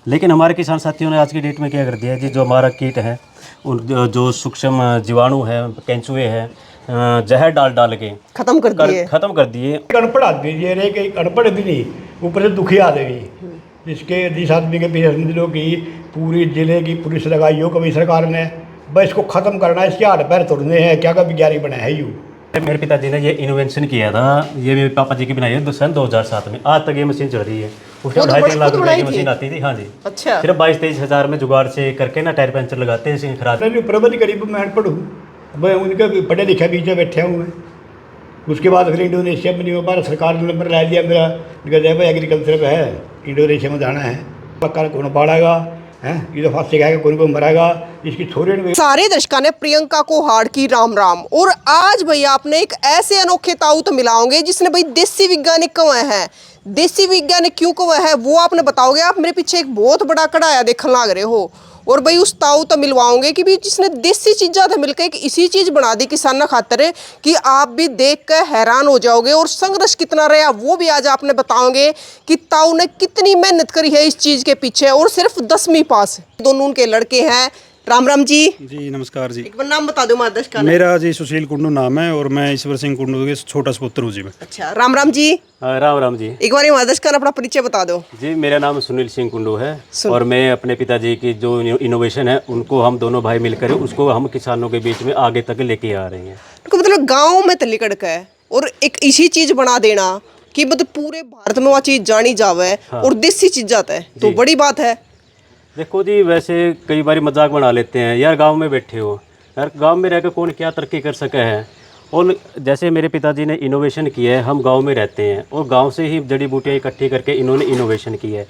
लेकिन हमारे किसान साथियों ने आज की डेट में क्या कर दिया है जी, जो हमारा कीट है उन जो सूक्ष्म जीवाणु है, केंचुए हैं, जहर डाल डाल के खत्म कर दिए। खत्म कर दिए। अनपढ़ आदमी ये रहे कि अनपढ़ भी नहीं, ऊपर से दुखी आदमी। इसके 10 आदमी के पीछे समझ लो कि पूरी जिले की पुलिस लगाई हो कभी सरकार ने, बस इसको ख़त्म करना है, इसके हाथ पैर तोड़ने हैं, क्या का विज्ञानी बना है यूँ। मेरे पिताजी ने ये इन्वेंशन किया था, ये मेरे पापा जी की बनाई है सन 2007 में। आज तक ये मशीन चल रही है। उसमें 2.5-3 लाख रुपए की मशीन आती थी। हाँ जी। अच्छा। सिर्फ 22-23 हज़ार में जुगाड़ से करके ना टायर पंचर लगाते हैं खराब। मैं प्रबंध करीब मैं अनपढ़ हूँ, मैं उनके पढ़े लिखे बीच में बैठा हूँ मैं। उसके बाद फिर इंडोनेशिया में नहीं हो पा, सरकार ने नंबर ला दिया मेरा, जय भाई एग्रीकल्चर में है, इंडोनेशिया में जाना है, पक्का कौन पड़ेगा है, ये तो फांसी खाएगा, कौन को मरेगा, इसकी थोड़ी। सारे दर्शकों ने प्रियंका को हार्ड की राम राम। और आज भाई आपने एक ऐसे अनोखे ताऊत मिलाओगे जिसने भाई देसी वैज्ञानिक कौन है, देसी वैज्ञानिक क्यों कौन है वो आपने बताओगे। आप मेरे पीछे एक बहुत बड़ा कढ़ाया देखने लग रहे हो, और भाई उस ताऊ तो मिलवाओगे कि भी जिसने देसी चीज़ा था मिलकर एक इसी चीज़ बना दी किसान खातर कि आप भी देख कर हैरान हो जाओगे। और संघर्ष कितना रहा वो भी आज आपने बताओगे कि ताऊ ने कितनी मेहनत करी है इस चीज़ के पीछे, और सिर्फ 10वीं पास। दोनों उनके लड़के हैं। राम राम जी। जी नमस्कार जी। एक बार नाम बता दो मादर्श का। मेरा जी सुशील कुंडू नाम है और मैं ईश्वर सिंह कुंडू के छोटा सपुत्र हूँ जी मैं। अच्छा राम राम जी। राम राम जी। एक बार मादर्श का अपना परिचय बता दो जी। मेरा नाम सुनील सिंह कुंडू है और मैं अपने पिताजी की जो इनोवेशन है उनको हम दोनों भाई मिलकर उसको हम किसानों के बीच में आगे तक लेके आ रहे हैं। तो मतलब गाँव में तली कड़क है और एक इसी चीज़ बना देना कि मतलब पूरे भारत में वह चीज़ जानी जावे। हाँ। और देसी चीज़ जाता है तो बड़ी बात है। देखो जी, वैसे कई बार मजाक बना लेते हैं यार, गांव में बैठे हो यार, गांव में रहकर कौन क्या तरक्की कर सका है। और जैसे मेरे पिताजी ने इनोवेशन किया है, हम गांव में रहते हैं और गांव से ही जड़ी बूटियाँ इकट्ठी करके इन्होंने इनोवेशन किया है।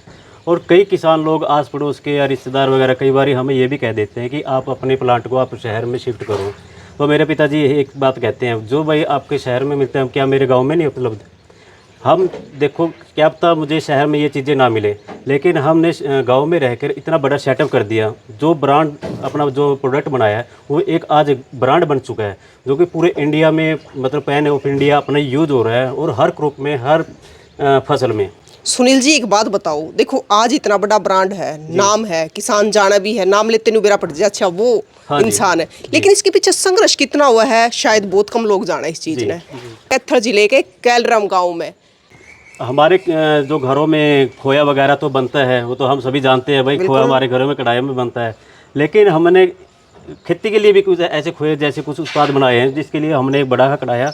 और कई किसान लोग आस पड़ोस के या रिश्तेदार वगैरह कई बार हमें ये भी कह देते हैं कि आप अपने प्लांट को आप शहर में शिफ्ट करो। तो मेरे पिताजी एक बात कहते हैं, जो भाई आपके शहर में मिलते हैं क्या मेरे गाँव में नहीं उपलब्ध। हम देखो क्या पता मुझे शहर में ये चीज़ें ना मिले, लेकिन हमने गांव में रहकर इतना बड़ा सेटअप कर दिया। जो ब्रांड अपना जो प्रोडक्ट बनाया है वो एक आज ब्रांड बन चुका है, जो कि पूरे इंडिया में मतलब पैन ऑफ इंडिया अपना यूज हो रहा है और हर क्रॉप में हर फसल में। सुनील जी एक बात बताओ, देखो आज इतना बड़ा ब्रांड है, नाम है, किसान जाना भी है, नाम लेते नहीं बेरा पड़ जाए। अच्छा वो हाँ इंसान है, लेकिन इसके पीछे संघर्ष कितना हुआ है शायद बहुत कम लोग जाना इस चीज़ ने। कैथल जिले के कैलरम गाँव में हमारे जो घरों में खोया वगैरह तो बनता है, वो तो हम सभी जानते हैं भाई, खोया हमारे घरों में कढ़ाई में बनता है। लेकिन हमने खेती के लिए भी कुछ ऐसे खोए जैसे कुछ उत्पाद बनाए हैं, जिसके लिए हमने एक बड़ा कढ़ाया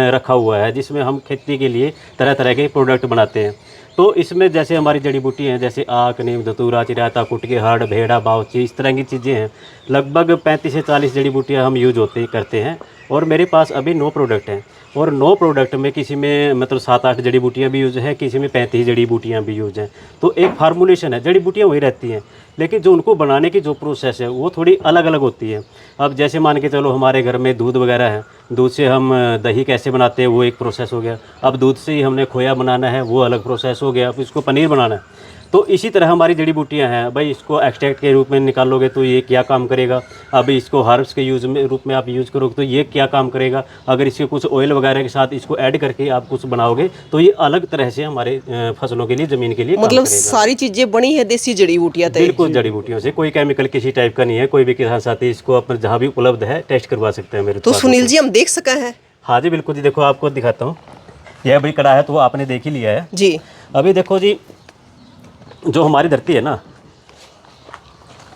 रखा हुआ है, जिसमें हम खेती के लिए तरह तरह के प्रोडक्ट बनाते हैं। तो इसमें जैसे हमारी जड़ी बूटी हैं, जैसे आक, नीम, धतूरा, चिराता, कुटकी, हर्ड, भेड़ा, बावची, इस तरह की चीज़ें हैं। लगभग 35 से 40 जड़ी बूटियाँ हम यूज करते हैं। और मेरे पास अभी 9 प्रोडक्ट हैं, और 9 प्रोडक्ट में किसी में मतलब 7-8 जड़ी बूटियाँ भी यूज हैं, किसी में 35 जड़ी बूटियाँ भी यूज हैं। तो एक फार्मूलेशन है, जड़ी बूटियाँ वही रहती हैं, लेकिन जो उनको बनाने की जो प्रोसेस है वो थोड़ी अलग अलग होती है। अब जैसे मान के चलो हमारे घर में दूध वगैरह है, दूध से हम दही कैसे बनाते हैं वो एक प्रोसेस हो गया। अब दूध से ही हमने खोया बनाना है वो अलग प्रोसेस हो गया। अब इसको पनीर बनाना है, तो इसी तरह हमारी जड़ी बूटियाँ हैं भाई, इसको एक्सट्रैक्ट के रूप में निकालोगे तो ये क्या काम करेगा। अब इसको हर्ब्स के यूज़ में रूप में आप यूज़ करोगे तो ये क्या काम करेगा। अगर इसके कुछ ऑयल वगैरह के साथ इसको ऐड करके आप कुछ बनाओगे तो ये अलग तरह से हमारे फसलों के लिए, ज़मीन के लिए मतलब सारी चीज़ें बनी है देसी जड़ी बूटियाँ। बिल्कुल जड़ी बूटियों से, कोई केमिकल किसी टाइप का नहीं है। कोई भी किसान साथी इसको अपने जहाँ भी उपलब्ध है टेस्ट करवा सकते हैं मेरे। तो सुनील जी हम देख सके हैं? हाँ जी बिल्कुल जी। देखो आपको दिखाता हूँ, यह भाई कड़ा है तो वो आपने देख ही लिया है जी। अभी देखो जी, जो हमारी धरती है ना,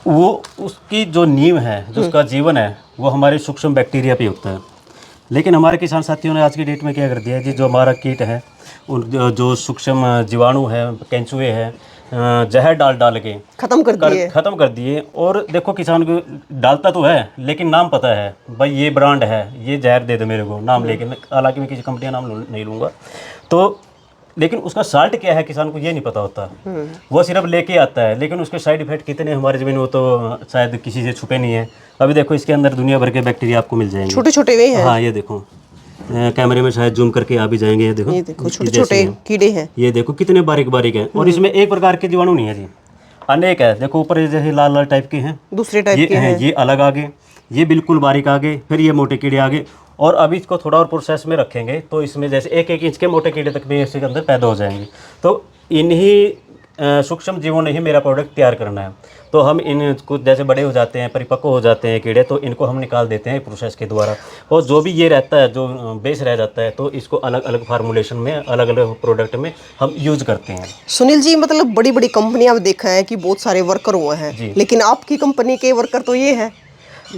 वो उसकी जो नींव है, जो उसका जीवन है, वो हमारे सूक्ष्म बैक्टीरिया पे होता है। लेकिन हमारे किसान साथियों ने आज की डेट में क्या कर दिया है जी, जो हमारा कीट है उन जो सूक्ष्म जीवाणु है, केंचुए हैं, जहर डाल डाल के खत्म कर दिए। और देखो किसान को डालता तो है लेकिन नाम पता है भाई, ये ब्रांड है, ये जहर दे दो मेरे को, नाम लेके। हालांकि मैं किसी कंपनी का नाम नहीं लूँगा, तो लेकिन उसका साल्ट क्या है किसान को ये नहीं पता होता। वो सिर्फ लेके आता है, लेकिन उसके साइड इफेक्ट कितने हमारे ज़मीन वो तो शायद किसी से छुपे नहीं है। अभी देखो इसके अंदर दुनिया भर के बैक्टीरिया आपको मिल जाएंगे, छोटे छोटे वे हैं। हाँ ये देखो कैमरे में शायद जूम करके आ भी जाएंगे। ये देखो छोटे छोटे कीड़े हैं, ये देखो कितने बारीक बारीक हैं। और इसमें एक प्रकार के जीवाणु नहीं है जी, अनेक है। देखो ऊपर जैसे लाल लाल टाइप के हैं, दूसरे टाइप के हैं, ये अलग आगे, ये बिल्कुल बारीक आगे, फिर ये मोटे कीड़े आगे। और अभी इसको थोड़ा और प्रोसेस में रखेंगे तो इसमें जैसे 1-1 इंच के मोटे कीड़े तक भी इसके अंदर पैदा हो जाएंगे। तो इन्हीं सूक्ष्म जीवों ने ही मेरा प्रोडक्ट तैयार करना है। तो हम इन कुछ जैसे बड़े हो जाते हैं, परिपक्व हो जाते हैं कीड़े, तो इनको हम निकाल देते हैं प्रोसेस के द्वारा। और जो भी ये रहता है, जो बेस रह जाता है, तो इसको अलग अलग फार्मूलेशन में, अलग अलग प्रोडक्ट में हम यूज करते हैं। सुनील जी, मतलब बड़ी बड़ी कंपनियां में देखा है कि बहुत सारे वर्कर हुए हैं, लेकिन आपकी कंपनी के वर्कर तो ये है,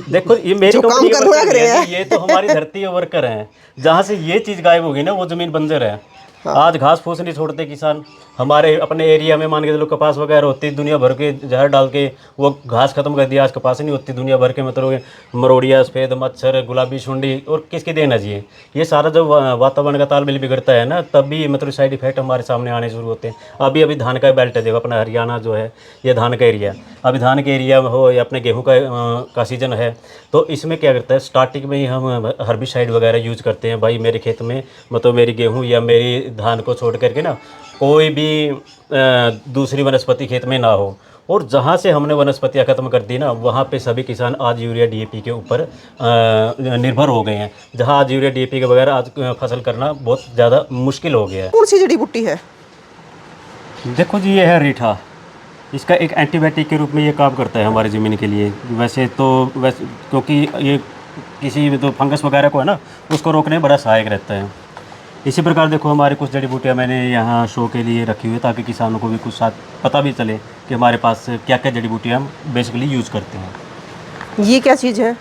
देखो ये मेरी जो काम कंपनी के करना वर्कर करे नहीं है, हैं। ये तो हमारी धरती के वर्कर हैं। जहाँ से ये चीज़ गायब होगी ना, वो ज़मीन बंजर है। आज घास फूस नहीं छोड़ते किसान। हमारे अपने एरिया में मान के चलो कपास वगैरह होती, दुनिया भर के जहर डाल के वो घास खत्म कर दिया। आज कपास नहीं होती दुनिया भर के, मतलब मरोड़िया, सफ़ेद मच्छर, गुलाबी सुंडी, और किसकी देन है जी? ये सारा जब वातावरण का तालमेल बिगड़ता है ना, तब भी मतलब साइड इफेक्ट हमारे सामने आने शुरू होते हैं। अभी धान का बेल्ट है, देखो अपना हरियाणा जो है, ये धान का एरिया। अभी धान के एरिया में हो या अपने गेहूँ का सीजन है, तो इसमें क्या करता है, स्टार्टिंग में ही हम हर्बिसाइड वगैरह यूज करते हैं। भाई मेरे खेत में, मतलब मेरी गेहूँ या मेरी धान को छोड़ करके ना कोई भी दूसरी वनस्पति खेत में ना हो। और जहाँ से हमने वनस्पतियाँ खत्म कर दी ना, वहाँ पे सभी किसान आज यूरिया डीएपी के ऊपर निर्भर हो गए हैं। जहाँ आज यूरिया डीएपी के बगैर आज फसल करना बहुत ज़्यादा मुश्किल हो गया है। कौन सी जड़ी बूटी है? देखो जी, ये है रीठा। इसका एक एंटीबायोटिक के रूप में ये काम करता है हमारी ज़मीन के लिए। वैसे क्योंकि ये किसी भी तो फंगस वगैरह को है ना, उसको रोकने में बड़ा सहायक रहता है। इसी प्रकार देखो हमारी कुछ जड़ी बूटियाँ मैंने यहाँ शो के लिए रखी हुई है, ताकि किसानों को भी कुछ साथ पता भी चले कि हमारे पास क्या क्या जड़ी बूटियाँ हम बेसिकली यूज़ करते हैं। ये क्या चीज़ है?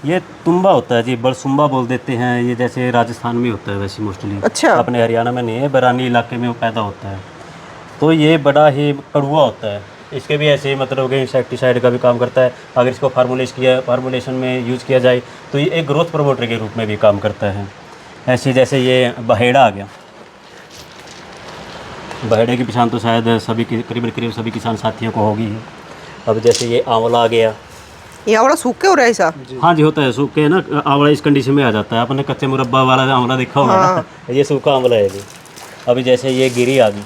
ये तुम्बा होता है जी, बरसुम्बा बोल देते हैं। ये जैसे राजस्थान में होता है वैसे मोस्टली। अच्छा। अपने हरियाणा में नहीं है, बरानी इलाके में वो पैदा होता है। तो ये बड़ा ही कड़वा होता है। इसके भी ऐसे मतलब कि इंसेक्टिसाइड का भी काम करता है। अगर इसको फार्मूलेशन में यूज़ किया जाए तो ये एक ग्रोथ प्रमोटर के रूप में भी काम करता है। ऐसे जैसे ये बहेड़ा आ गया, बहेड़े की पहचान तो शायद सभी करीब सभी किसान साथियों को होगी ही। अब जैसे ये आंवला आ गया। ये आंवला सूख के हो रहा है ऐसा? हाँ जी, होता है सूख के ना। आंवला इस कंडीशन में आ जाता है। आपने कच्चे मुरब्बा वाला आंवला देखा होगा ना, ये सूखा आंवला है जी। अभी जैसे ये गिरी आ गई।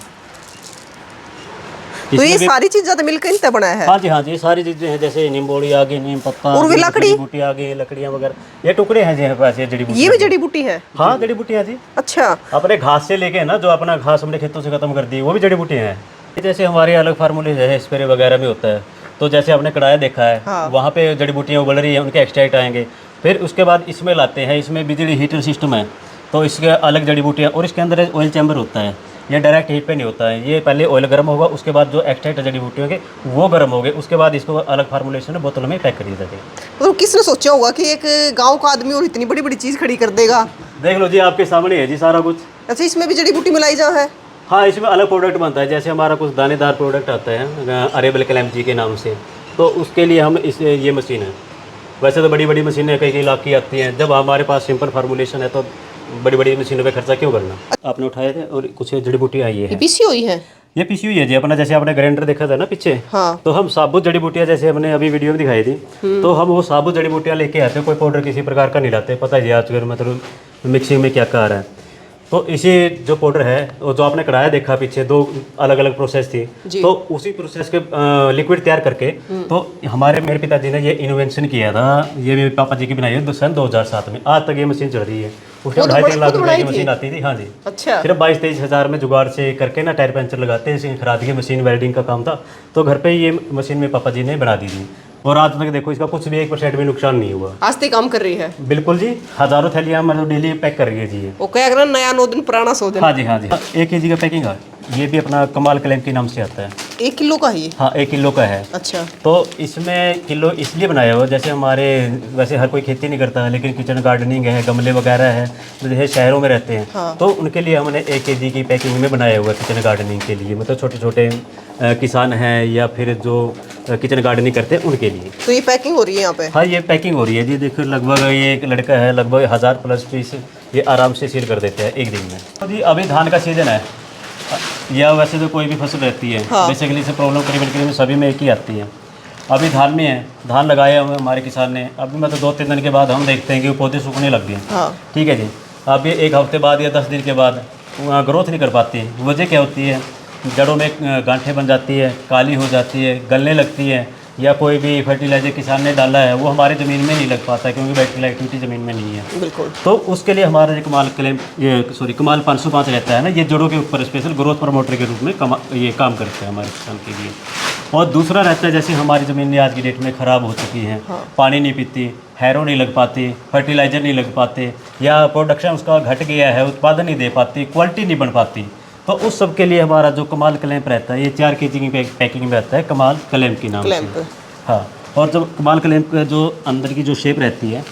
तो ये सारी चीज़ ज़्यादा मिलकर इनसे बना है? हाँ जी, हाँ जी, ये सारी चीज़ें हैं। जैसे नींबोड़ी आ गई, नीम पत्ता, और लकड़ी बूटी आ गई, लकड़ियाँ वगैरह, ये टुकड़े हैं जी पास, ये जड़ी बूटी। ये भी जड़ी बूटी है? हाँ, जड़ी बूटियाँ जी। अच्छा। अपने घास से लेके ना, जो अपना घास हमने खेतों से खत्म कर दी, वो भी जड़ी बूटियाँ हैं। जैसे हमारे अलग फार्मूले है, स्प्रे वगैरह में होता है। तो जैसे आपने कड़ाया देखा है, हाँ। वहाँ पे जड़ी बूटियाँ उबल रही है, उनके एक्सट्रैक्ट आएंगे। फिर उसके बाद इसमें लाते हैं, इसमें बिजली हीटर सिस्टम है, तो इसके अलग जड़ी बूटियाँ। और इसके अंदर ऑयल चैम्बर होता है। ये डायरेक्ट हीट पे नहीं होता है। ये पहले ऑयल गर्म होगा, उसके बाद जो एक्सट्रैक्ट जड़ी बूटियों के वो गर्म हो गए, उसके बाद इसको अलग फार्मूलेशन में बोतल में पैक कर दिया जाएगा। तो किसने सोचा होगा कि एक गांव का आदमी और इतनी बड़ी बड़ी चीज़ खड़ी कर देगा? देख लो जी, आपके सामने है जी सारा कुछ। अच्छा, इसमें भी जड़ी बूटी मिलाई जा है? हाँ, इसमें अलग प्रोडक्ट बनता है। जैसे हमारा कुछ दानेदार प्रोडक्ट आता है अरेबल क्लैम्प के नाम से, तो उसके लिए हम ये मशीन है। वैसे तो बड़ी बड़ी मशीनें कई लाख की आती हैं। जब हमारे पास सिंपल फार्मूलेशन है, तो बड़ी बड़ी मशीनों पे खर्चा क्यों करना। आपने उठाए थे और कुछ जड़ी बूटी आई है। ये पीसी हुई है? ये पीसी हुई है जी। अपना जैसे आपने ग्राइंडर देखा था ना पीछे, हाँ। तो हम साबुत जड़ी बूटियाँ, जैसे हमने अभी वीडियो में दिखाई थी, तो हम वो साबुत जड़ी बूटियाँ लेके आते हैं। कोई पाउडर किसी प्रकार का नहीं लाते। पता है आजकल मतलब मिक्सिंग में क्या क्या आ रहा है। तो इसी जो पाउडर है, वो जो आपने कढ़ाया देखा पीछे, 2 अलग अलग प्रोसेस थी, तो उसी प्रोसेस के लिक्विड तैयार करके, तो मेरे पिताजी ने ये इन्वेंशन किया था। ये मेरे पापा जी की बनाई है सन 2007 में। आज तक ये मशीन चल रही है। उसके 2.5-3 लाख रुपए की मशीन आती थी। हाँ जी। अच्छा। सिर्फ 22-23 हज़ार में जुगाड़ से करके ना टायर पंचर लगाते हैं, खराद की मशीन, वेल्डिंग का काम था। तो घर पे ये मशीन में पापा जी ने बना दी थी। और आज तक देखो, इसका कुछ भी 1% भी नुकसान नहीं हुआ। आज तक काम कर रही है? बिल्कुल जी, हज़ारों थैलियाँ मतलब डेली पैक कर रही है जी ये। वो क्या करना, नया 9 दिन पुराना 100 दिन। हाँ जी, हाँ जी। 1 kg का पैकिंग है। ये भी अपना कमाल क्लैम्प के नाम से आता है। 1 किलो का है ये? हाँ, 1 किलो का है। अच्छा। तो इसमें किलो इसलिए बनाया हुआ, जैसे हमारे वैसे हर कोई खेती नहीं करता है, लेकिन किचन गार्डनिंग है, गमले वगैरह है, तो जैसे शहरों में रहते हैं, हाँ। तो उनके लिए हमने 1 kg की पैकिंग में बनाया हुआ है किचन गार्डनिंग के लिए। मतलब छोटे छोटे किसान हैं या फिर जो किचन गार्डनिंग करते हैं उनके लिए। तो ये पैकिंग हो रही है यहाँ पे? हाँ, ये पैकिंग हो रही है जी। देखो लगभग ये एक लड़का है, लगभग 1000+ पीस ये आराम से सील कर देते हैं एक दिन में। तो जी अभी धान का सीजन है, या वैसे तो कोई भी फसल रहती है, हाँ। बेसिकली से प्रॉब्लम करीबन सभी में एक ही आती है। अभी धान में है, धान लगाया हुआ हमारे किसान ने। अभी मतलब 2-3 दिन के बाद हम देखते हैं कि वो पौधे सूखने लग गए। हाँ। ठीक है जी। अब ये 1 हफ्ते बाद या 10 दिन के बाद ग्रोथ नहीं कर पाती है। वजह क्या होती है? जड़ों में गांठें बन जाती है, काली हो जाती है, गलने लगती है। या कोई भी फर्टिलाइजर किसान ने डाला है वो हमारे ज़मीन में नहीं लग पाता क्योंकि बैक्टीरियल एक्टिविटी ज़मीन में नहीं है। बिल्कुल। तो उसके लिए हमारा जो कमाल क्लेम कमाल 505 रहता है ना, ये जड़ों के ऊपर स्पेशल ग्रोथ प्रमोटर के रूप में ये काम करता है हमारे किसान के लिए। और दूसरा रहता है जैसे हमारी ज़मीनें आज की डेट में ख़राब हो चुकी हैं, पानी नहीं पीती, हैरो नहीं लग पाती, फर्टिलाइज़र नहीं लग पाते, या प्रोडक्शन उसका घट गया है, उत्पादन नहीं दे पाती, क्वालिटी नहीं बन पाती, तो उस सब के लिए हमारा जो कमाल क्लैंप रहता है ये 4 kg की पैकिंग में रहता है कमाल क्लैंप की नाम से। क्लैंप। हाँ, और जो कमाल क्लैंप का जो अंदर की जो शेप रहती है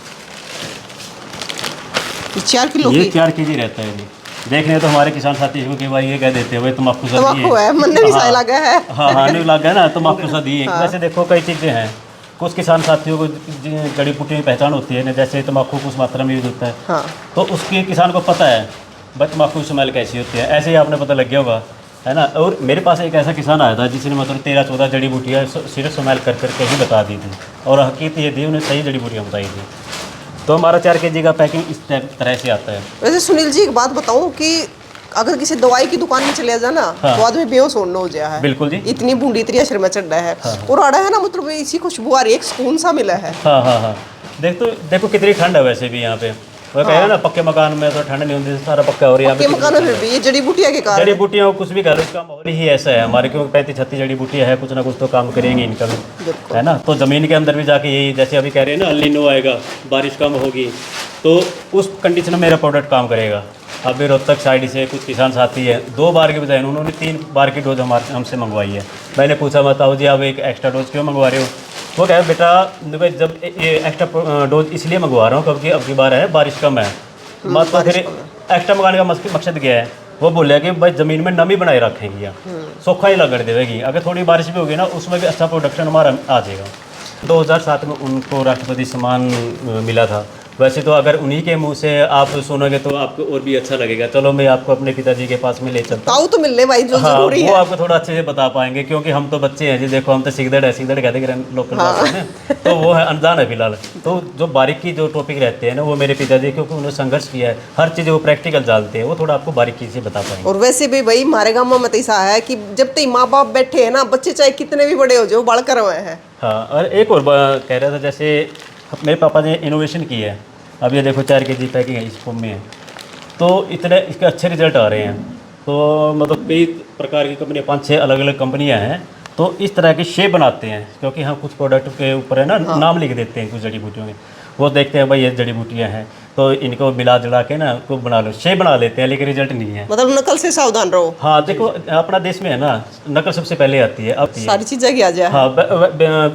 4 किलो ये की 4 kg रहता है। ये देखने तो हमारे किसान साथी को कि भाई ये कह देते हैं भाई तम्बाकू सा तम्बाकू है, मन ने भी सही लगा है। हाँ नहीं लगा है ना, तम्बाकू सा दी है। वैसे देखो कई चीज़ें हैं, कुछ किसान साथियों को जड़ी बूटियों की पहचान होती है ना, जैसे तम्बाकू कुछ मात्रा में यूज होता है, हाँ। तो उसके किसान को पता है भाई तम्बाकू की स्मेल कैसी होती है, ऐसे ही आपने पता लग गया होगा, है ना। और मेरे पास एक ऐसा किसान आया था जिसने मतलब 13-14 जड़ी बूटियाँ सिर्फ स्मेल कर करके ही बता दी थी, और हकीकत ये थी उन्हें सही जड़ी बूटियाँ बताई थी। तो हमारा 4 kg का पैकिंग इस तरह से आता है। वैसे सुनील जी एक बात बताऊं कि अगर किसी दवाई की दुकान में चले जाना हाँ। तो आदमी बेहोश होना हो जाए है। बिल्कुल जी। इतनी बूंदी इतनी असर में चढ़ रहा है। हाँ। और आड़ा है ना, मतलब इसी खुशबू आ रही है, एक सुकून सा मिला है। हाँ हाँ हाँ, देखो कितनी ठंड है वैसे भी यहाँ पे। वो कह रहे हैं ना पक्के मकान में तो ठंड नहीं होती, सारा पक्का हो रही है। पक्के मकान में फिर भी ये जड़ी बूटियां के कारण जड़ी बूटियाँ कुछ भी करो, इसका माहौल ही ऐसा है हमारे, क्योंकि 35-36 जड़ी बूटियाँ है, कुछ ना कुछ तो काम करेंगी इनका भी, बिल्कुल। है ना। तो ज़मीन के अंदर भी जाके यही, जैसे अभी कह रहे हैं ना अल्नीनो आएगा, बारिश कम होगी, तो उस कंडीशन में मेरा प्रोडक्ट काम करेगा। अभी रोहतक साइड से कुछ किसान साथी है, 2 बार के बजाय उन्होंने 3 बार की डोज हमसे मंगवाई है। मैंने पूछा बताओ जी आप एक एक्स्ट्रा डोज क्यों मंगवा रहे हो? वो कहे बेटा जब ये एक्स्ट्रा डोज इसलिए मंगवा रहा हूँ क्योंकि अब की बार है बारिश कम है, मत तो फिर एक्स्ट्रा मंगाने का मकसद क्या है? वो बोले कि भाई ज़मीन में नमी बनाए रखेंगी या सूखा ही लगड़ देगी, अगर थोड़ी बारिश भी होगी ना उसमें भी अच्छा प्रोडक्शन हमारा आ जाएगा। 2007 में उनको राष्ट्रपति सम्मान मिला था। वैसे तो अगर उन्हीं के मुंह से आप सुनोगे तो आपको और भी अच्छा लगेगा। चलो मैं आपको अपने पिताजी के पास में ले चलता हूँ, ताऊ तो मिलने भाई जो हाँ, जरूरी वो है। आपको थोड़ा अच्छे से बता पाएंगे, क्योंकि हम तो बच्चे हैं जी। देखो हम तो सिगदड़ कहते हैं लोकल भाषा में, तो वो है अनजान है फिलहाल। तो जो बारीकी जो टॉपिक रहते हैं ना वो मेरे पिताजी, क्योंकि उन्होंने संघर्ष किया है, हर चीज़ वो प्रैक्टिकल जानते हैं, वो थोड़ा आपको बारीकी से बता पाएंगे। और वैसे भी भाई हमारे गाँव में मत ऐसा है कि जब तक माँ बाप बैठे हैं ना, बच्चे चाहे कितने भी बड़े हो जाओ बाल कर रहे हैं। हाँ, और एक और कह रहा था, जैसे मेरे पापा ने इनोवेशन की है। अब ये देखो 4 kg पैकिंग है, इस फॉर्म में है, तो इतने इसके अच्छे रिजल्ट आ रहे हैं। तो मतलब कई प्रकार की कंपनियाँ, 5-6 अलग अलग कंपनियाँ हैं, तो इस तरह के शेप बनाते हैं, क्योंकि हम कुछ प्रोडक्ट के ऊपर है ना नाम लिख देते हैं कुछ जड़ी बूटियों के, वो देखते हैं भाई ये जड़ी बूटियाँ हैं तो इनको मिला जुला के ना को बना लो, शेप बना लेते हैं, लेकिन रिजल्ट नहीं है। मतलब नकल से सावधान रहो। हाँ देखो अपना देश में है ना नकल सबसे पहले आती है, अब सारी चीजें की आ जाए। हाँ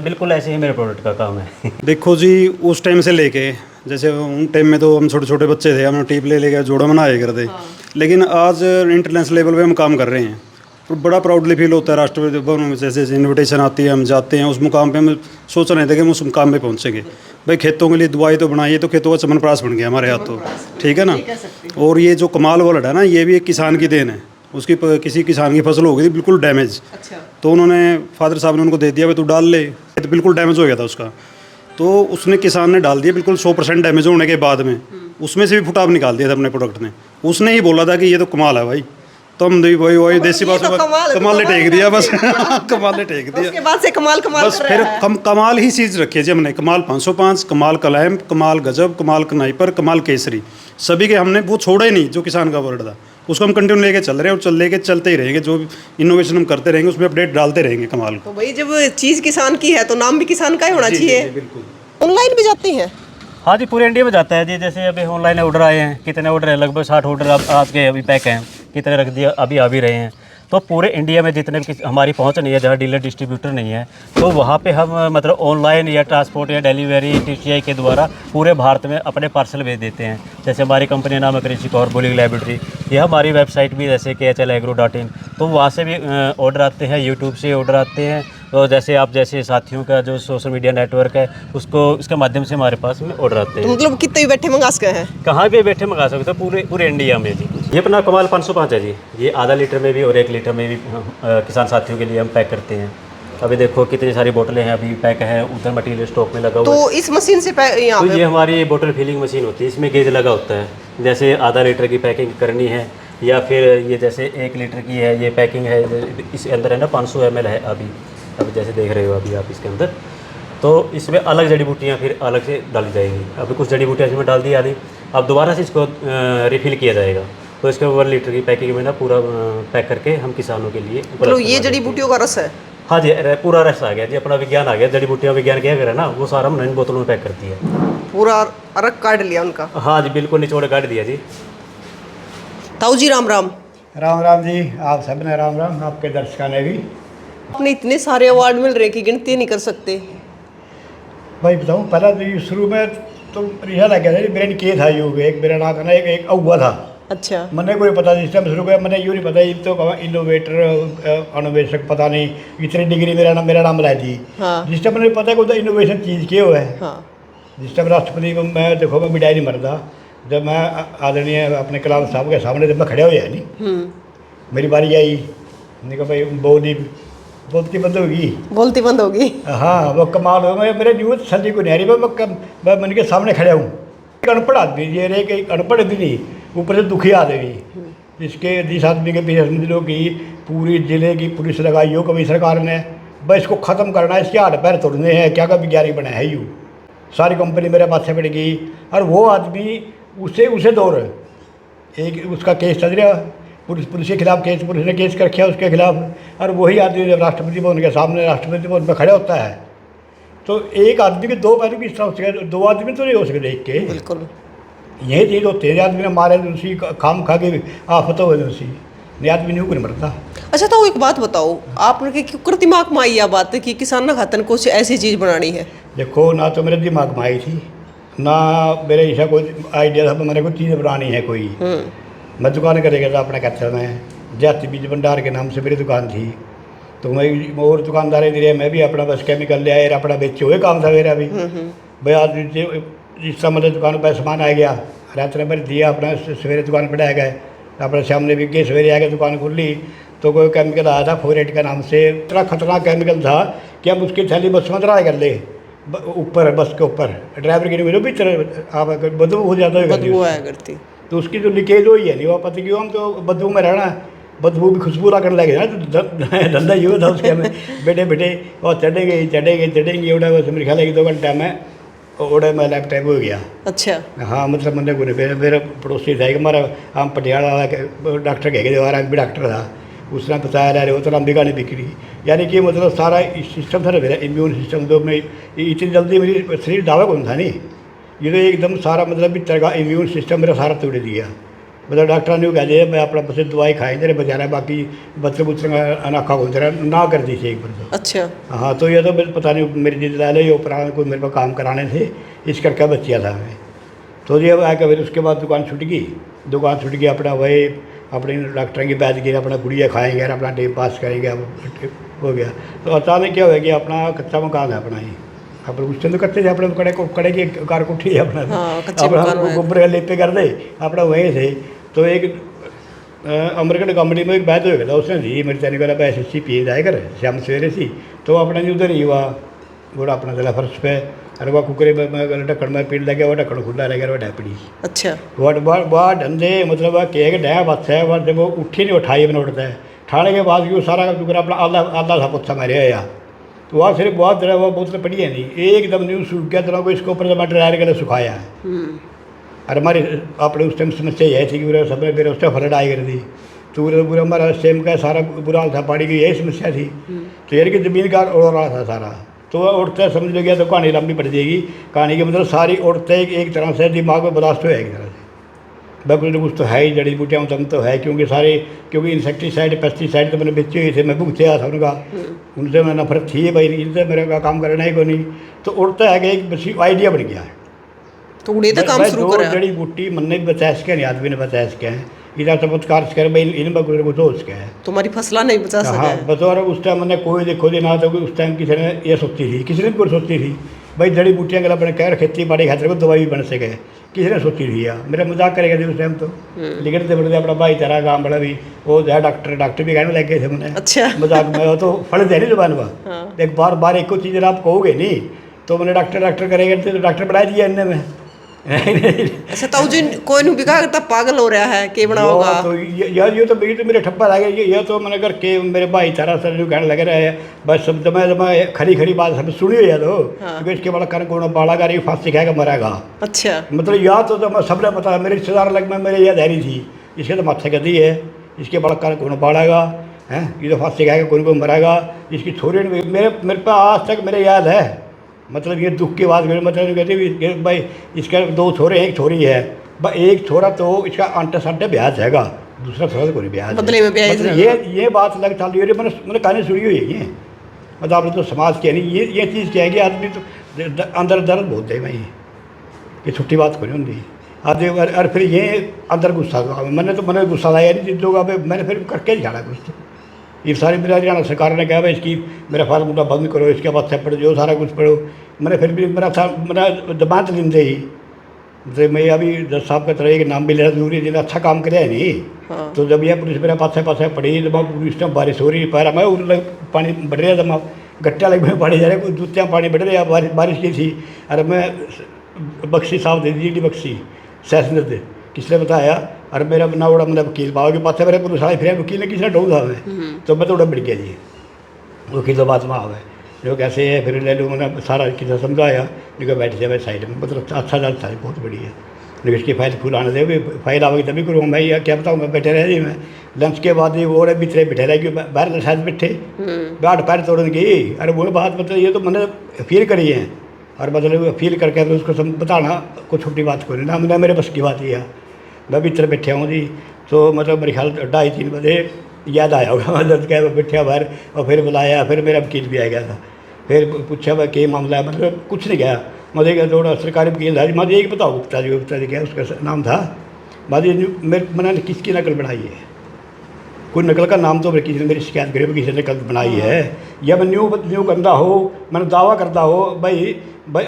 बिल्कुल ऐसे ही मेरे प्रोडक्ट का काम है। देखो जी, उस टाइम से लेके, जैसे उन टाइम में तो हम छोटे छोटे बच्चे थे, हम टीप ले लेके जोड़ा बनाए करते, लेकिन आज इंटरनेशनल लेवल पे हम काम कर रहे हैं, तो बड़ा प्राउडली फील होता है। राष्ट्रपति भवन में जैसे इन्विटेशन आती है, हम जाते हैं, उस मुकाम पे हम सोच रहे थे कि हम उस मुकाम पे पहुंचेंगे। भाई खेतों के लिए दवाई तो बनाई है, तो खेतों का चमनप्रास बन गया हमारे हाथ, तो ठीक है ना। और ये जो कमाल वर्ल्ड है ना, ये भी एक किसान की देन है। उसकी किसी किसान की फसल हो गई थी बिल्कुल डैमेज, तो उन्होंने फादर साहब ने उनको दे दिया, भाई तू डाल ले, तो बिल्कुल डैमेज हो गया था उसका, तो उसने किसान ने डाल दिया बिल्कुल 100% डैमेज होने के बाद में, उसमें से भी फुटाव निकाल दिया था अपने प्रोडक्ट ने। उसने ही बोला था कि ये तो कमाल है भाई, तो हम वही देसी बात कमाल ने टेक दिया बस। कमाल ने टेक दिया, उसके बाद से कमाल बस फिर कमाल ही चीज़ रखी है जी हमने। कमाल 505, कमाल क्लैंप, कमाल गजब, कमाल कनाइपर, कमाल केसरी, सभी के हमने वो छोड़ा ही नहीं। जो किसान का वर्ड था उसको हम कंटिन्यू लेके चल रहे हैं, और चलते ही रहेंगे। जो इनोवेशन हम करते रहेंगे उसमें अपडेट डालते रहेंगे कमाल को। तो भाई जब चीज़ किसान की है तो नाम भी किसान का ही होना चाहिए। बिल्कुल। ऑनलाइन भी जाती हैं? हाँ जी, पूरे इंडिया में जाता है जी। जैसे अभी ऑनलाइन ऑर्डर आए हैं, कितने ऑर्डर है? लगभग 60 ऑर्डर आज के अभी पैक हैं, कितने रख दिया अभी आ भी रहे हैं। तो पूरे इंडिया में जितने भी हमारी पहुंच नहीं है, जहाँ डीलर डिस्ट्रीब्यूटर नहीं है, तो वहाँ पे हम मतलब ऑनलाइन या ट्रांसपोर्ट या डिलीवरी TCI के द्वारा पूरे भारत में अपने पार्सल भेज देते हैं। जैसे हमारी कंपनी नाम है कृषि ऑर्गेनिक लैबोरेटरी, यह हमारी वेबसाइट भी जैसे KHLagro.in, तो वहाँ से भी ऑर्डर आते हैं, यूट्यूब से ऑर्डर आते हैं। तो जैसे आप जैसे साथियों का जो सोशल मीडिया नेटवर्क है उसके माध्यम से हमारे पास में ऑर्डर आते तो हैं। मतलब कितने भी बैठे मंगा सकते हैं? कहाँ भी बैठे मंगा सकते हो पूरे इंडिया में जी। ये अपना कमाल 505 है जी, ये आधा लीटर में भी और 1 लीटर में भी किसान साथियों के लिए हम पैक करते हैं। अभी देखो कितनी सारी बोतलें हैं अभी पैक हैं, उधर मटेरियल स्टॉक में लगा हुआ है। तो इस मशीन से यहाँ तो पे ये हमारी बोतल फिलिंग मशीन होती है, इसमें गेज लगा होता है। जैसे आधा लीटर की पैकिंग करनी है या फिर ये जैसे 1 लीटर की है, ये पैकिंग है, इसके अंदर है ना 500 ml है अभी, अब जैसे देख रहे हो अभी आप इसके अंदर, तो इसमें अलग जड़ी बूटियाँ फिर अलग से डाली जाएंगी। अभी कुछ जड़ी बूटियाँ इसमें डाल दी आधी, अब दोबारा से इसको रिफ़िल किया जाएगा। तो इसके 1 लीटर की पैकिंग में ना पूरा पैक करके हम किसानों के लिए उपलब्ध मतलब ये करवा जड़ी देते हैं। बूटियों का रस है। हाँ जी, पूरा रस आ गया जी, अपना विज्ञान आ गया, जड़ी बूटियाँ विज्ञान क्या करे ना, वो सारा हमने इन बोतलों में पैक कर दिया। पूरा अरक काट लिया उनका। हाँ जी, बिल्कुल निचोड़ काट दिया जी। ताऊ जी राम राम। राम राम जी, आप सब ने राम राम, आपके दर्शकों ने भी। आपने इतने सारे अवार्ड मिल रहे कि गिनती नहीं कर सकते। भाई बताऊँ, पहला तो ये शुरू में तो रिहा लग गया था, मेरे केस था योग, एक मेरा नाम था ना, एक अव्वा था। अच्छा। मैंने कोई पता जिस टाइम शुरू किया, मैंने यूँ नहीं पता, ये तो इनोवेटर अन्वेषक पता नहीं, इतनी डिग्री मेरा नाम ला दी। हाँ। जिस टाइम मैंने पता कोई इनोवेशन चीज़ क्या हुआ है। हाँ। जिस टाइम राष्ट्रपति को मैं देखो, मैं बिडाई नहीं मरदा, जब मैं आदरणीय अपने कलाम साहब के सामने जब मैं खड़े हो जाए नहीं, मेरी बारी आई, मैंने कहा भाई बोलती बंद होगी, बोलती बंद होगी। हाँ वो कमाल हो, मैं मेरे न्यूज़ सदी को नहीं आ रही, मैं मन के सामने खड़ा हूँ। एक अनपढ़ आदमी, ये रे कि अनपढ़ भी नहीं, ऊपर से दुखी आदमी, जिस आदमी के पीछे समझ लो कि पूरी जिले की पुलिस लगाई हो कभी सरकार ने, बस इसको ख़त्म करना है, इसके हाथ पैर तोड़ने हैं, क्या का विज्ञानी बना है यूँ, सारी कंपनी मेरे पास से पड़ गई। और वो आदमी उसे दौर एक उसका केस चल रहा, पुलिस के खिलाफ केस, पुलिस ने केस कर रखा उसके खिलाफ, और वही आदमी जब राष्ट्रपति भवन के सामने राष्ट्रपति भवन पर खड़ा होता है, तो एक आदमी के दो पहलू किस तरह हो सके, दो आदमी तो नहीं हो सके देख के। बिल्कुल। यही चीज़ होती है, आदमी ने मारे उसी खाम खा के आफत हो उसी नहीं, आदमी नहीं ऊपर मरता। अच्छा तो एक बात बताओ, आपने क्यों दिमाग में आई यह बात कि किसान खातन कुछ ऐसी चीज़ बनानी है? देखो, ना तो मेरे दिमाग में आई थी, ना मेरे ऐसा कोई आइडिया था, मैंने कोई चीज़ बनानी है कोई। मैं दुकान करेगा था अपना कैथल में, जाति बीज भंडार के नाम से मेरी दुकान थी, तो मैं और दुकानदारी दे रहे, मैं भी अपना बस केमिकल ले आया, अपना बेचे हुए काम था मेरा भी। भाई आदमी जिस समय मतलब दुकान पर सामान आ गया, रात ने भर दिया, अपना सवेरे दुकान पर आ गए, अपने सामने बिक गए, सवेरे आ गए दुकान खुली, तो कोई केमिकल आया था 4-8 का नाम से, इतना खतरनाक केमिकल था कि हम उसकी थैली बस में दरा कर ले, ऊपर बस के ऊपर ड्राइवर की नहीं भी आप बदबू हो जाता है, बदबू आया करती, तो उसकी जो लीकेज हुई है नहीं, वो पता क्यों, हम तो बदबू में रहना, बदबू भी खुशबू ला करने लगे ना, तो धंधा ये था उसके में बेटे और चढ़ेंगे उड़ा, बस मेरे ख्याल है कि 2 घंटा में उड़ा में लैपटॉप हो गया। अच्छा। हाँ मतलब मैंने को मेरा पड़ोसी था कि हमारा हम पटियाला डॉक्टर कह गए, हमारा भी डॉक्टर था, उसने बताया रहे वो तो अंबिका ने बिक्री, यानी कि मतलब सारा सिस्टम था ना मेरा, इम्यून सिस्टम, तो मैं इतनी जल्दी मेरी शरीर दावा कौन था नहीं, ये तो एकदम सारा मतलब भीतर का इम्यून सिस्टम मेरा सारा तोड़ दिया। मतलब डॉक्टर ने कह दिया मैं अपना बस दवाई खाए तेरे बचा रहा है, बाकी बच्चे अनाखा कौन तेरा ना कर दी थी एक बार तो। अच्छा। हाँ तो ये तो पता नहीं मेरी जिद ला लो, ये ऊपर कोई मेरे को काम कराने थे, इस करके बचिया था हमें। तो ये आकर फिर उसके बाद दुकान छूट गई, अपना वही अपने डॉक्टर की बैठ गए, अपना गुड़िया खाएंगे, अपना टाइम पास करेंगे, हो गया। तो अचानक क्या हो गया, अपना कच्चा मकान है अपना ही, अपने उस दिन तो कच्चे थे, अपने कड़े की कार कोठी है अपना, अपना गोबर लेपे कर दे अपना वहीं थे। तो एक अमरगढ़ कंपनी में एक बैच हो गया था, उसने दी मेरे तैनिक वाला पैसे सी पी जाए कर शाम सवेरे सी, तो अपना जी उधर ही हुआ थोड़ा अपना चला फर्श पे, अरे वह कुकरे में ढक्कन में पीट लगे, वो ढक्कन खुला रह गया, वह डैपड़ी। अच्छा। वह डंडे मतलब वह कह के डया बस है, वह जब वो उठी नहीं उठाई बना उठता है, ठाने के बाद भी सारा टुकड़ा अपना आधा सा पुत्सा मारे या, तो वह सिर्फ बहुत तरह वह बोतल पड़ी है नहीं, एकदम न्यूज सूख गया तरह को, इसके ऊपर ड्रायर के लिए सुखाया है। और हमारे अपने उस टाइम समस्या यही थी कि पूरा सब मेरे उस टाइम फ्लड आई कर दी, तो पूरा हमारा सेम का सारा बुरा हाल था, पानी की यही समस्या थी। तो यार कि ज़मीन का उड़ रहा था सारा, तो वह उड़ते समझ लो गया तो कहानी लंबी पड़ जाएगी। कहानी के मतलब सारी उड़ते एक तरह से दिमाग में बर्दाश्त हो एक तरह से, बाकी कुछ तो है ही, जड़ी बूटियाँ उत्तम तो है, क्योंकि इंसेक्टिसाइड पेस्टिसाइड तो मैंने बेचे हुए थे, मैं भुगते था उनका, उनसे मैं नफरत थी भाई, इनसे मेरे काम करना ही को नहीं। तो उड़ता है कि एक बस आइडिया बन गया है, तो उड़े तो काम शुरू करा, जड़ी बूटी मन ने बचा सके नहीं, आदमी ने बचा सके हैं, इधर चमत्कार कर भाई इन बगैर को तो उसके है, तुम्हारी फसला नहीं बचा सके। हाँ बस, और उस टाइम मैंने कोई देखो दे ना, तो उस टाइम किसी ने ये सोची थी, किसी ने भी सोची थी भाई जड़ी बूटियाँ गला बन कर खेती बाड़ी खाते को दवाई भी बन सके, किसी ने सोची थी यार, मेरा मजाक करेगा उस टाइम तो, लेकिन तो बड़े अपना भाई तेरा गाँव बड़ा भी वो जो है डॉक्टर भी कहने लग गए थे मैंने। अच्छा। मजाक में वो तो फल दे नहीं जुबान पर, एक बार एक चीज़ आप कहोगे नहीं, तो मैंने डॉक्टर करेंगे तो डॉक्टर बढ़ा दिया इनने में, अच्छा ताऊ जी कोई नु बिका तो पागल हो रहा है के बना होगा तो यार ये तो मेरे ठप्पा रह गया ये तो मैंने घर के मेरे भाई तारा सर जो कहने लग रहा है बस सब मैं खरी खरी बात सब सुनी हुई है तो क्योंकि इसके बड़ा कन को बाला गारी फांसी खाएगा मरेगा। अच्छा मतलब याद तो मैं सबने पता है मेरे रिश्तेदार लग में मेरे याद हैरी थी इसके तो माथे गदी है इसके बड़ा कन को बाड़ेगा हैं ये तो फांसी खाएगा कोई को मरेगा इसकी छोरी मेरे पास आज तक मेरे याद है। मतलब ये दुख की बात मेरे मतलब कहते भाई इसके 2 छोरे एक छोरी है भाई एक छोरा तो इसका अंटे संटे ब्याज हैगा दूसरा छोरा तो कोई ब्याज बदले में ब्याज मतलब ये बात लग चल रही है मैंने कहानी सुनी हुई है ये मतलब आपने तो समाज की नहीं ये चीज़ क्या है कि आदमी तो अंदर दर्द बहुत है भाई ये छुट्टी बात कोई नहीं होती आज और फिर ये अंदर गुस्सा मैंने गुस्सा लाया नहीं जिन लोग मैंने फिर करके ही जाना कुछ ये सारी मेरा हरियाणा सरकार ने कहा भाई इसकी मेरा फाल मुद्दा बंद करो इसके बाद से पढ़ो जो सारा कुछ पढ़ो मैंने फिर भी मेरा जमानत लेंदे ही तो मैं अभी 10 साहब का तरह एक नाम भी लेना जरूरी है जिन्हें अच्छा काम करे नहीं। हाँ। तो जब यह पुलिस मेरे पास पड़ी जब पुलिस में बारिश हो रही पैरा मैं पानी बढ़ रहा था गट्टा लग में पानी जा रहा है दूतियाँ पानी बढ़ रहा बारिश की थी अरे मैं बख्शी साहब दे दी बख्शी सैसनर दे किसने बताया अरे मेरा ना बड़ा मेरा वकील बाबा के पास मेरे पुलिस वाले फिर वकील ने किसने ढूंढ था मैं तो मैं थोड़ा बढ़ गया जी वकील तो बात में आवे जो कैसे है फिर ले लो मैंने सारा किसी समझाया निकल बैठ जाए साइड में मतलब अच्छा जाता है बहुत बढ़िया लेकिन इसकी फाइल फूल आने दे फाइल आवेगी तभी करूँगा मैं यार क्या बताऊँ मैं बैठे रह जी मैं लंच के बाद ही वो भीतरे बैठे रह गए बाहर शायद बैठे बैठ पैर तोड़ने गई अरे वो बात मतलब ये तो मैंने फील करी है और मतलब फील करके तो उसको बताना कुछ छोटी बात को नहीं ना मैंने मेरे बस की बात ही है मैं भीतर बैठा हूँ जी तो मतलब मेरे ख्याल 2:30-3 बजे याद आया होगा मतलब क्या बैठा बाहर और फिर बुलाया फिर मेरा वकील भी आ गया था फिर पूछा भाई क्या मामला है मतलब कुछ नहीं गया मतलब थोड़ा सरकारी वकील था मैं एक बताओ गुप्ता जी क्या उसका नाम था मैंने किसकी नकल बनाई है कोई नकल का नाम तो किसी ने मेरी शिकायत करी किसी ने नकल बनाई है या मैं न्यू करता हो मैंने दावा करता हो भाई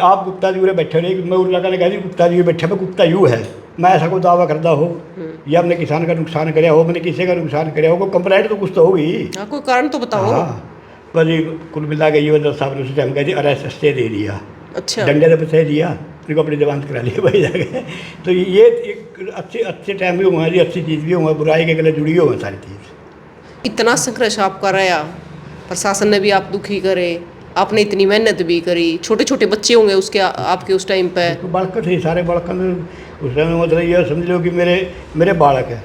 आप गुप्ता जी उरे बैठे रहे मैं उर्ला ने कहा गुप्ता जी बैठे मैं गुप्ता यू है मैं ऐसा कोई दावा करता हो या हमने किसान का नुकसान कराया हो मैंने किसी का नुकसान कराया हो कोई कंप्लेंट तो कुछ तो होगी कोई कारण तो बताओ। हाँ बस जी कुल मिला के ये दस साहब ने उस टाइम कहा जी अरेस्ट स्टे दे दिया अच्छा डंडे से पैसे दिया उनको अपनी जमानत करा लिया भाई जाके तो ये एक अच्छे टाइम भी हुआ जी अच्छी चीज़ भी हुआ बुराई के गले जुड़ी हुआ सारी चीज़। इतना संघर्ष आपका रहा प्रशासन ने भी आप दुखी करे आपने इतनी मेहनत भी करी छोटे छोटे बच्चे होंगे उसके आपके उस टाइम पे बालक थे सारे बालक उस टाइम मतलब ये समझ लो कि मेरे बालक है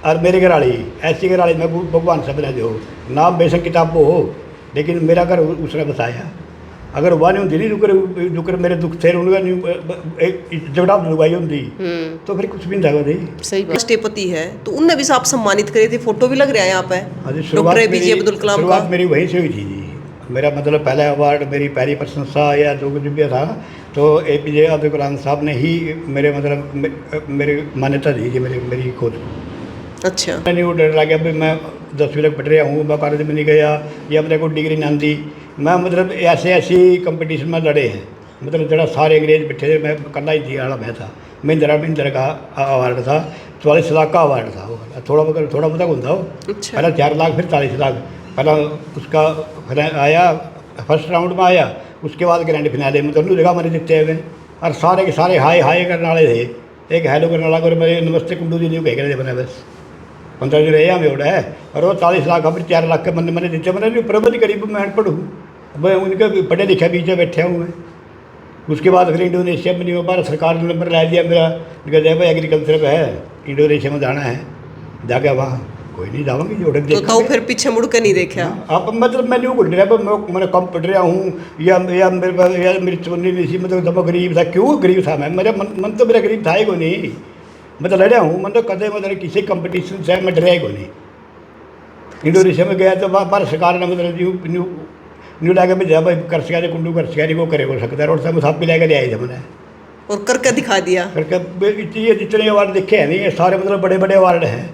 और मेरे घराली ऐसी घराली मैं भगवान से बना दो नाम बेशक किताब हो लेकिन मेरा घर उसने बसाया अगर वह नहीं होती नहीं जुकर मेरे दुख थे उनका झगड़ा लुगाई होती तो फिर कुछ भी नहीं था सही राष्ट्रपति है तो उनने भी आप सम्मानित करे थे फोटो भी लग रहा है यहाँ पे डॉक्टर APJ अब्दुल कलाम का शुरुआत मेरी वहीं से हुई थी जी मेरा मतलब पहला अवार्ड मेरी पहली प्रशंसा या जो कुछ भी था तो APJ अब्दुल कलाम साहब ने ही मेरे मतलब मेरी मान्यता दी थी मेरी खोज अच्छा मैंने वो डर लग गया भाई मैं 10वीं तक पढ़ रहा हूँ मैं कॉलेज में नहीं गया या मेरे को डिग्री नहीं आती मैं मतलब ऐसी कंपटीशन में लड़े हैं मतलब जरा सारे अंग्रेज बैठे थे मैं कल्ला ही थी वाला मैं था महिंद्रा का अवार्ड था 44 लाख का अवार्ड था वो थोड़ा बहुत होता हो पहला 4 लाख फिर 40 लाख पहला उसका आया फर्स्ट राउंड में आया उसके बाद ग्रैंड फिनाले में दोनों जगह मैंने जीते हुए और सारे के सारे हाई करने वाले थे एक हेलो करने वाला मेरे नमस्ते कुंडू जी नहीं कह रहे बने बस 15 दिन रहे हमें उड़ा है और वो 40 लाख फिर 4 लाख के मैंने जीते मैंने प्रबंध करीब मैं पढ़ूँ मैं उनके पढ़े लिखे बीच में बैठे हूँ मैं उसके बाद फिर इंडोनेशिया में नहीं हो भारत सरकार ने नंबर ला दिया मेरा जय भाई एग्रीकल्चर पे है इंडोनेशिया में जाना है जाके वहाँ कोई नहीं जाऊँगी जो तो फिर पीछे मुड़ कर नहीं देखा अब मतलब मैं नहीं बोल रहा मैं कम पढ़ रहा हूँ या मेरे पास या मेरी चुनी नहीं थी मतलब जब गरीब था क्यों गरीब था मैं मेरा मन तो मेरा गरीब था ही को नहीं मैं तो लड़ा हूँ मतलब कदे मतलब किसी कंपटीशन से मैं डरा को नहीं इंडोनेशिया में गया तो वहाँ भारत सरकार ने मतलब न्यू लाके भेजा भाई कर सका कुंडू कर सका वो करे हो सकता है और सब साहब भी लेकर ले आए थे मैंने और करके दिखा दिया करके ये जितने अवार्ड देखे हैं नहीं ये सारे मतलब बड़े बड़े अवार्ड हैं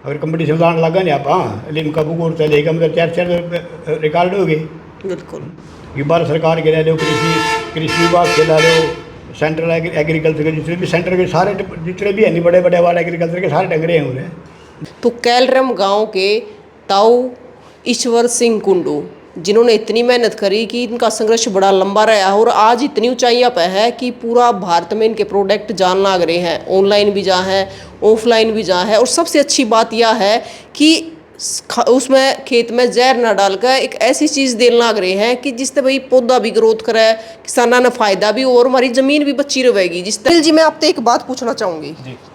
अगर कंपटीशन लाने लगा नहीं आप लिमका बुक और चलेगा मतलब 4 रिकॉर्ड हो गए बिल्कुल ये भारत सरकार के ले लो कृषि विभाग के ला लो सेंट्रल एग्रीकल्चर के जितने भी सेंटर के सारे जितने भी हैं नहीं बड़े बड़े अवार्ड एग्रीकल्चर के सारे डंगरे हैं उन्हें। तो कैलरम गांव के ताऊ ईश्वर सिंह कुंडू जिन्होंने इतनी मेहनत करी कि इनका संघर्ष बड़ा लंबा रहा है और आज इतनी ऊंचाइयां पे है कि पूरा भारत में इनके प्रोडक्ट जान लग रहे हैं, ऑनलाइन भी जहाँ है, ऑफलाइन भी जहाँ है। और सबसे अच्छी बात यह है कि उसमें खेत में जहर ना डालकर एक ऐसी चीज़ देने लग रहे हैं कि जिससे भाई पौधा भी ग्रोथ करे, किसाना ने फायदा भी और हमारी ज़मीन भी बची रहेगी। जिस तरह जी मैं आपसे एक बात पूछना चाहूँगी,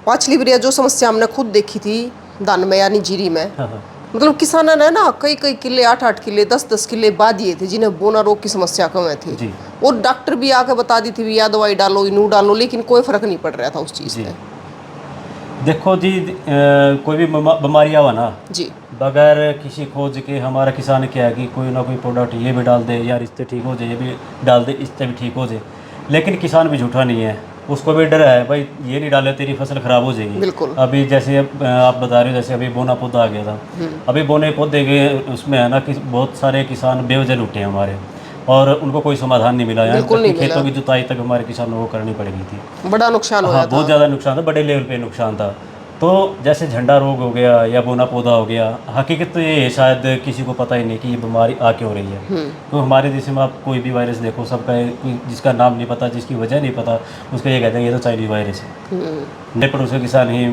पिछली बार जो समस्या हमने खुद देखी थी धान में यानी जीरी में, मतलब किसानों ने ना कई कई किले 8-8 किले 10-10 किले बा दिए थे जिन्हें बोना रोग की समस्या कम थी, और डॉक्टर भी आके बता दी थी या दवाई डालो इनू डालो, लेकिन कोई फर्क नहीं पड़ रहा था उस चीज़ से। देखो जी, कोई भी बीमारियाँ हुआ ना जी, बगैर किसी खोज के हमारा किसान क्या है कि कोई ना कोई प्रोडक्ट ये भी डाल दे यार इससे ठीक हो जाए, ये भी डाल दे इससे भी ठीक हो जाए। लेकिन किसान भी झूठा नहीं है, उसको भी डर है भाई ये नहीं डाले तेरी फसल खराब हो जाएगी। बिल्कुल। अभी जैसे आप बता रहे हो, जैसे अभी बोना पौधा आ गया था, अभी बोने पौधे के उसमें है ना कि बहुत सारे किसान बेवजह लुटे हैं हमारे, और उनको कोई समाधान नहीं मिला। यहाँ तक खेतों की जुताई तक हमारे किसानों को करनी पड़ेगी थी, बड़ा नुकसान हुआ था, बहुत ज़्यादा नुकसान था, बड़े लेवल पे नुकसान था। तो जैसे झंडा रोग हो गया या बोना पौधा हो गया, हकीकत तो ये है शायद किसी को पता ही नहीं कि ये बीमारी आ क्यों रही है। तो हमारे देश में आप कोई भी वायरस देखो, सबका जिसका नाम नहीं पता, जिसकी वजह नहीं पता, उसका ये कहते हैं ये तो चाइनीज वायरस है। मेरे पड़ोसी किसान ही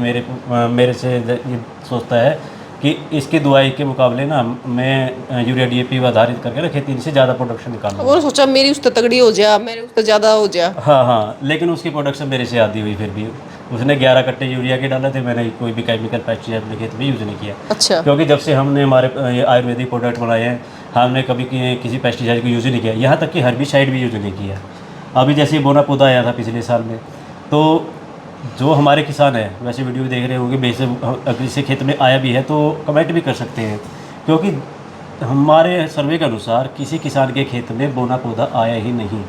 मेरे से ये सोचता है कि इसकी दवाई के मुकाबले ना मैं यूरिया DAP आधारित करके ना खेती से ज़्यादा प्रोडक्शन निकालूँ। वो सोचा मेरी उस तगड़ी हो जा, मेरे उस ज़्यादा हो जा। हाँ, लेकिन उसकी प्रोडक्शन मेरे से आधी हुई। फिर भी उसने 11 कट्टे यूरिया के डाले थे, मैंने कोई भी केमिकल पेस्टिसाइड अपने खेत में यूज़ नहीं किया। अच्छा। क्योंकि जब से हमने हमारे ये आयुर्वेदिक प्रोडक्ट बनाए हैं, हमने कभी किसी पेस्टिसाइड को यूज़ ही नहीं किया, यहाँ तक कि हर्बिसाइड भी यूज़ नहीं किया। अभी जैसे बोना पौधा आया था पिछले साल में, तो जो हमारे किसान हैं वैसे वीडियो देख रहे होंगे, बेशक अगर इसे खेत में आया भी है तो कमेंट भी कर सकते हैं, क्योंकि हमारे सर्वे के अनुसार किसी किसान के खेत में बोना पौधा आया ही नहीं।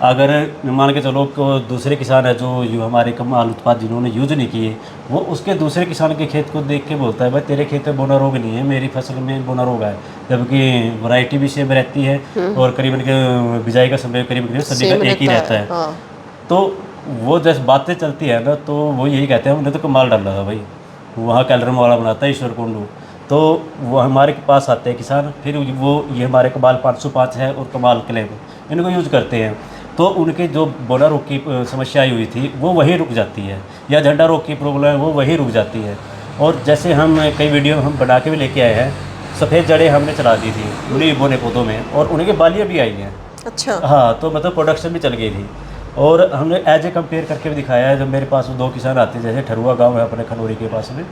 अगर मान के चलो दूसरे किसान है जो हमारे कमाल उत्पाद जिन्होंने यूज़ नहीं किए, वो उसके दूसरे किसान के खेत को देख के बोलता है भाई तेरे खेत में बोना रोग नहीं है, मेरी फसल में बोना रोग है, जबकि वैरायटी भी सेम रहती है और करीबन के बिजाई का समय करीब सदी का एक ही रहता है। हाँ। तो वो जैसे बातें चलती है ना, तो वो यही कहते हैं हमने तो कमाल डाला था भाई, वहाँ कैलरम वाला बनाता है ईश्वर कुंडू, तो वो हमारे पास आते हैं किसान, फिर वो ये हमारे कमाल 505 है और कमाल क्लेम इनको यूज़ करते हैं, तो उनके जो बोना रोग की समस्या आई हुई थी वो वहीं रुक जाती है, या झंडा रोग की प्रॉब्लम है वो वहीं रुक जाती है। और जैसे हम कई वीडियो हम बना के भी लेके आए हैं, सफ़ेद जड़ें हमने चला दी थी उन्हीं बोने पौधों में, और उनके बालियाँ भी आई हैं। अच्छा। हाँ, तो मतलब प्रोडक्शन भी चल गई थी, और हमने एज ए कंपेयर करके भी दिखाया है। जब मेरे पास 2 किसान आते हैं, जैसे ठरुआ गांव है अपने खनौरी के पास में,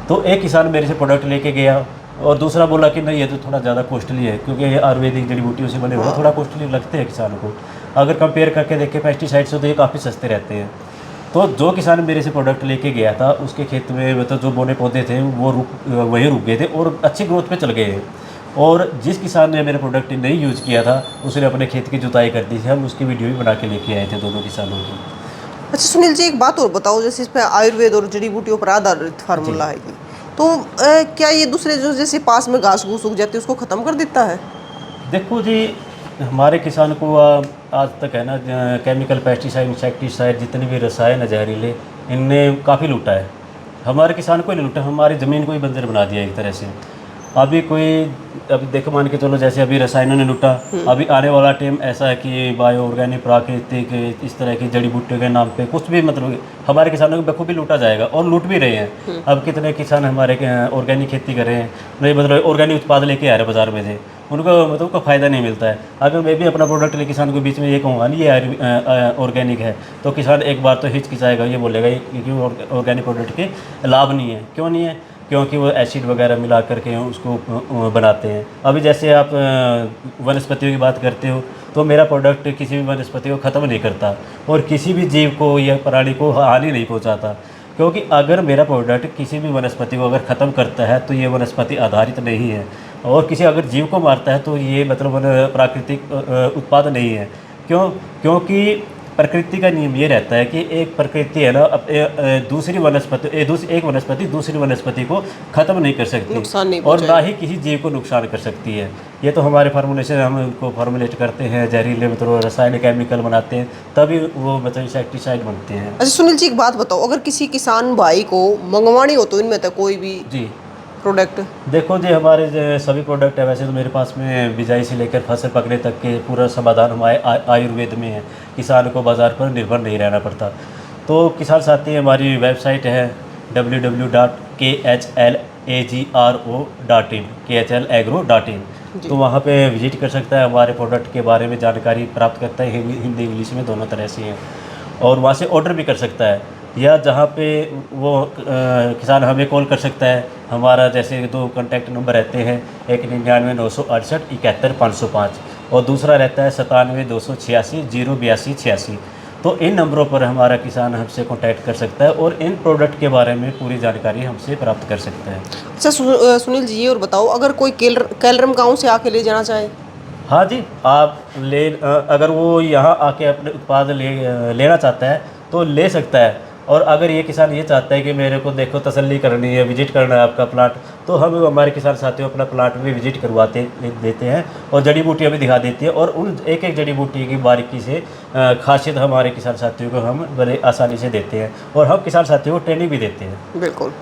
तो एक किसान मेरे से प्रोडक्ट लेके गया और दूसरा बोला कि नहीं ये तो थोड़ा ज़्यादा कॉस्टली है, क्योंकि ये आयुर्वेदिक जड़ी बूटियों से बने हुए थोड़ा कॉस्टली लगते हैं किसानों को। अगर कंपेयर करके देखें पेस्टिसाइड से तो ये काफ़ी सस्ते रहते हैं। तो जो किसान मेरे से प्रोडक्ट लेके गया था उसके खेत में मतलब जो बोने पौधे थे वो वहीं रुक गए थे और अच्छी ग्रोथ पे चल गए हैं। और जिस किसान ने मेरे प्रोडक्ट नहीं यूज़ किया था उसने अपने खेत की जुताई कर दी थी, हम उसकी वीडियो भी बना के लेके आए थे दोनों किसानों की। अच्छा सुनील जी, एक बात और बताओ, जैसे इस पर आयुर्वेद और जड़ी बूटियों पर आधारित फार्मूला है ये, तो क्या ये दूसरे जो जैसे पास में घास घूस उग जाती है उसको ख़त्म कर देता है? देखो जी, हमारे किसान को आज तक है ना केमिकल पेस्टिसाइड इंसेक्टिसाइड जितने भी रसायन है जहरीले, इनने काफ़ी लूटा है। हमारे किसान को ही नहीं लूटा, हमारी ज़मीन को ही बंजर बना दिया एक तरह से। अभी देखो मान के चलो जैसे अभी रसायनों ने लूटा, अभी आने वाला टाइम ऐसा है कि बायो ऑर्गेनिक प्राकृतिक इस तरह की जड़ी बूटियों के नाम पे कुछ भी मतलब हमारे किसानों को बखूबी लूटा जाएगा, और लूट भी रहे हैं। अब कितने किसान हमारे ऑर्गेनिक खेती कर रहे हैं, नहीं मतलब ऑर्गेनिक उत्पाद लेके आ रहे हैं बाजार में से, उनको मतलब उनका फ़ायदा नहीं मिलता है। अगर मैं भी अपना प्रोडक्ट ले किसान के बीच में ये कहूँगा नहीं ये ऑर्गेनिक है, तो किसान एक बार तो हिचकिचाएगा, ये बोलेगा कि ऑर्गेनिक प्रोडक्ट के लाभ नहीं है। क्यों नहीं है? क्योंकि वो एसिड वगैरह मिला करके उसको बनाते हैं। अभी जैसे आप वनस्पतियों की बात करते हो, तो मेरा प्रोडक्ट किसी भी वनस्पति को ख़त्म नहीं करता और किसी भी जीव को या प्राणी को हानि नहीं पहुंचाता, क्योंकि अगर मेरा प्रोडक्ट किसी भी वनस्पति को अगर ख़त्म करता है तो ये वनस्पति आधारित नहीं है, और किसी अगर जीव को मारता है तो ये मतलब प्राकृतिक उत्पाद नहीं है। क्योंकि प्रकृति का नियम ये रहता है कि एक प्रकृति है ना दूसरी वनस्पति एक वनस्पति दूसरी वनस्पति को ख़त्म नहीं कर सकती, नुकसान नहीं और ना ही किसी जीव को नुकसान कर सकती है। ये तो हमारे फार्मूलेशन हम उनको फार्मूलेट करते हैं, जहरीले मतलब रासायनिक केमिकल बनाते हैं, तभी वो मतलब इंसेक्टिसाइड बनते हैं। अच्छा सुनील जी, एक बात बताओ, अगर किसी किसान भाई को मंगवानी हो तो इनमें तो कोई भी जी प्रोडक्ट? देखो जी, हमारे जो सभी प्रोडक्ट है, वैसे तो मेरे पास में बिजाई से लेकर फसल पकने तक के पूरा समाधान हमारे आयुर्वेद में है। किसान को बाज़ार पर निर्भर नहीं रहना पड़ता। तो किसान साथी हमारी वेबसाइट है www.khlagro.in तो वहाँ पे विजिट कर सकता है, हमारे प्रोडक्ट के बारे में जानकारी प्राप्त करता है, हिंदी इंग्लिश में दोनों तरह से हैं, और वहाँ से ऑर्डर भी कर सकता है, या जहाँ पे वो किसान हमें कॉल कर सकता है। हमारा जैसे 2 कॉन्टैक्ट नंबर रहते हैं, एक 99-968-71-505 और दूसरा रहता है 97-286-08286। तो इन नंबरों पर हमारा किसान हमसे कांटेक्ट कर सकता है और इन प्रोडक्ट के बारे में पूरी जानकारी हमसे प्राप्त कर सकता है। अच्छा सुनील जी, ये और बताओ, अगर कोई कैलरम गांव से आके ले जाना चाहे? हाँ जी, आप अगर वो यहाँ आके अपने उत्पाद लेना चाहता है तो ले सकता है। और अगर ये किसान ये चाहता है कि मेरे को देखो तसल्ली करनी है, विजिट करना है आपका प्लाट, तो हम हमारे किसान साथियों अपना प्लाट में विजिट करवाते देते हैं और जड़ी बूटियाँ भी दिखा देती है, और उन एक एक जड़ी बूटी की बारीकी से खासियत हमारे किसान साथियों को हम बड़े आसानी से देते हैं, और हम किसान साथियों को ट्रेनिंग भी देते हैं। बिल्कुल।